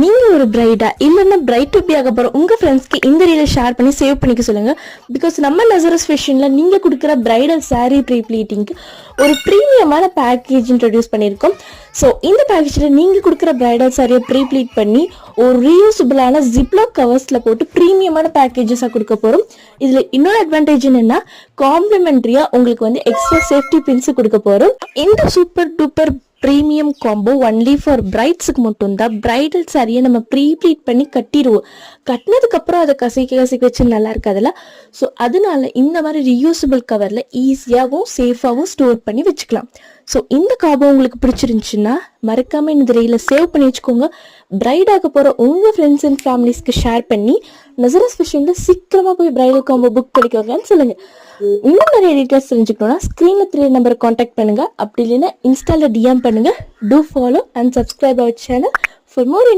நீங்க ஒரு பிரைடா இல்லைன்னா பிரைட் டு பி ஆக போற உங்க ஃப்ரெண்ட்ஸ்க்கு இந்த ரீலை ஷேர் பண்ணி சேவ் பண்ணிக்க சொல்லுங்க. பிகாஸ் நம்ம நசரஸ் ஃபேஷன்ல நீங்க கொடுக்குற பிரைடல் சாரீ ப்ரீ ப்ளீட்டிங்க்கு ஒரு ப்ரீமியமான பேக்கேஜ் இன்ட்ரடியூஸ் பண்ணியிருக்கோம். ஸோ இந்த பேக்கேஜில் நீங்கள் கொடுக்குற பிரைடல் சாரியை ப்ரீ ப்ளீட் பண்ணி ஒரு ரீயூசபிளான ஜிப்லாக் கவர்ஸில் போட்டு ப்ரீமியமான பேக்கேஜஸாக கொடுக்க போகிறோம். இதில் இன்னொரு அட்வான்டேஜ் என்னென்னா காம்ப்ளிமெண்ட்ரியாக உங்களுக்கு வந்து எக்ஸ்ட்ரா சேஃப்டி பின்ஸு கொடுக்க போகிறோம். இந்த super duper premium combo only for பிரைட்ஸுக்கு மட்டும்தான். பிரைடல் சாரியை நம்ம ப்ரீ ப்ளீட் பண்ணி கட்டிடுவோம். கட்டினதுக்கப்புறம் அதை கசைக்க வச்சு நல்லா இருக்காதுல்ல. ஸோ அதனால இந்த மாதிரி ரியூசபிள் கவரில் ஈஸியாகவும் சேஃபாகவும் ஸ்டோர் பண்ணி வச்சுக்கலாம். ஸோ இந்த காம்போ உங்களுக்கு பிடிச்சிருந்துச்சுன்னா மறக்காமல் இந்த ரீலை சேவ் பண்ணி வச்சுக்கோங்க. பிரைடாக போகிற உங்கள் ஃப்ரெண்ட்ஸ் அண்ட் ஃபேமிலிஸ்க்கு ஷேர் பண்ணி நசரஸ் ஃபேஷனில் சீக்கிரமாக போய் பிரைடல் காம்போ புக் பண்ணிக்கோங்கன்னு சொல்லுங்கள். இன்னும் நிறைய டீட்டெயில்ஸ் தெரிஞ்சுக்கணும்னா ஸ்க்ரீனில் 3 நம்பரை காண்டாக்ட் பண்ணுங்கள். அப்படி இல்லைன்னா இன்ஸ்டாவில் டிஎம் பண்ணுங்கள். Do follow and subscribe our channel for more